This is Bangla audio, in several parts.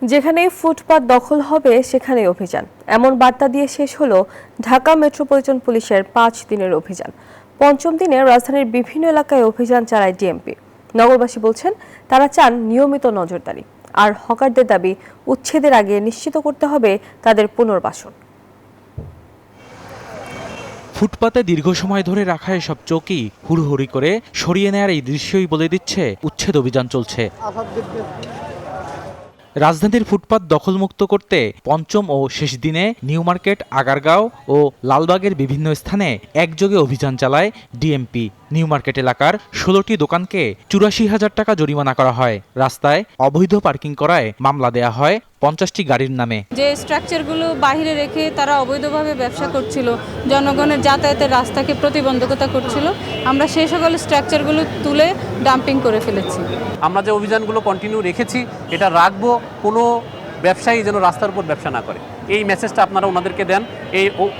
যেখানে ফুটপাত দখল হবে সেখানেই অভিযান, এমন বার্তা দিয়ে শেষ হলো ঢাকা মেট্রোপলিটন পুলিশের 5 দিনের অভিযান। পঞ্চম দিনে রাজধানীর বিভিন্ন এলাকায় অভিযান চালায় ডিএমপি। নগরবাসী বলছেন তারা চান নিয়মিত নজরদারি, আর হকারদের দাবি উচ্ছেদের আগে নিশ্চিত করতে হবে তাদের পুনর্বাসন। ফুটপাতে দীর্ঘ সময় ধরে রাখা এসব চৌকি হুড়োহুড়ি করে সরিয়ে নেয়ার এই দৃশ্যই বলে দিচ্ছে উচ্ছেদ অভিযান চলছে। রাজধানীর ফুটপাত দখলমুক্ত করতে পঞ্চম ও শেষ দিনে নিউ মার্কেট, আগারগাঁও ও লালবাগের বিভিন্ন স্থানে একযোগে অভিযান চালায় ডিএমপি। নিউ মার্কেট এলাকার 16টি দোকানকে 84,000 টাকা জরিমানা করা হয়। রাস্তায় অবৈধ পার্কিং করায় মামলা দেয়া হয় 50টি গাড়ির নামে। যে স্ট্রাকচারগুলো বাইরে রেখে তারা অবৈধভাবে ব্যবসা করছিল, জনগণের যাতায়াতের রাস্তাকে প্রতিবন্ধকতা করছিল, আমরা সেই সকল স্ট্রাকচারগুলো তুলে ডাম্পিং করে ফেলেছি। আমরা যে অভিযানগুলো কন্টিনিউ রেখেছি, এটা রাখবো, কোনো ব্যবসায়ী যেন রাস্তার উপর ব্যবসা না করে, এই মেসেজটা আপনারা ওনাদেরকে দেন।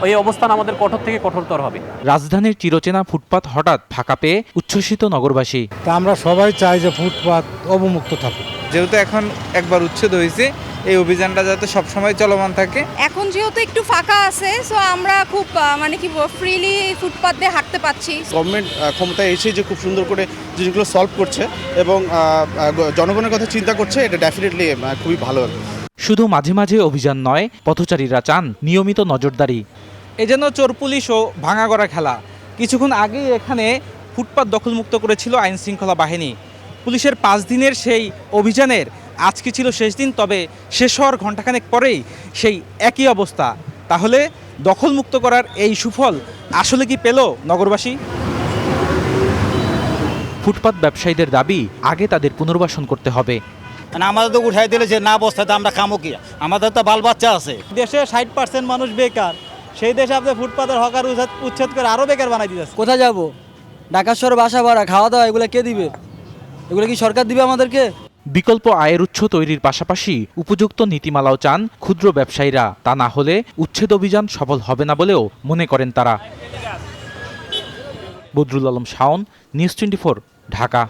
এই অবস্থান আমাদের কঠোর থেকে কঠোরতর হবে। রাজধানীর চিরচেনা ফুটপাত হঠাৎ ফাঁকা পেয়ে উচ্ছ্বসিত নগরবাসী। তা আমরা সবাই চাই যে ফুটপাত অবমুক্ত থাকুক। যেহেতু এখন একবার উচ্ছেদ হয়েছে, এই অভিযানটা যাতে সবসময় চলমান থাকে। এখন যেহেতু একটু ফাঁকা আছে, সো আমরা খুব ফ্রিলি ফুটপাত দিয়ে হাঁটতে পাচ্ছি। গভর্নমেন্ট ক্ষমতায় এসে যে খুব সুন্দর করে জিনিসগুলো সলভ করছে এবং জনগণের কথা চিন্তা করছে, এটা ডেফিনেটলি খুবই ভালো। শুধু মাঝে মাঝে অভিযান নয়, পথচারীরা চান নিয়মিত নজরদারি। এ যেন চোর পুলিশ ও ভাঙাগড়া খেলা। কিছুক্ষণ আগেই এখানে ফুটপাত দখলমুক্ত করেছিল আইন শৃঙ্খলা বাহিনী। পুলিশের 5 দিনের সেই অভিযানের আজকে ছিল শেষ দিন, তবে শেষ হওয়ার ঘণ্টাখানেক পরেই সেই একই অবস্থা। তাহলে দখলমুক্ত করার এই সুফল আসলে কি পেল নগরবাসী? ফুটপাত ব্যবসায়ীদের দাবি আগে তাদের পুনর্বাসন করতে হবে। আমাদের তো উঠাই দিলে যে না অবস্থাতে আমরা খামো কি, আমাদের তো বাল বাচ্চা আছে। দেশে 60% মানুষ বেকার, সেই দেশে আপনি ফুটপাতের হকার উচ্ছেদ করে আরও বেকার বানাই দিয়েছে। কোথায় যাব? ঢাকা শহরে বাসা ভাড়া, খাওয়া দাওয়া এগুলো কে দিবে? এগুলো কি সরকার দিবে আমাদেরকে? বিকল্প আয়ের উৎস তৈরির পাশাপাশি উপযুক্ত নীতিমালাও চান ক্ষুদ্র ব্যবসায়ীরা। তা না হলে উচ্ছেদ অভিযান সফল হবে না বলেও মনে করেন তারা। বদরুল আলম শাওন, নিউজ 24, ঢাকা।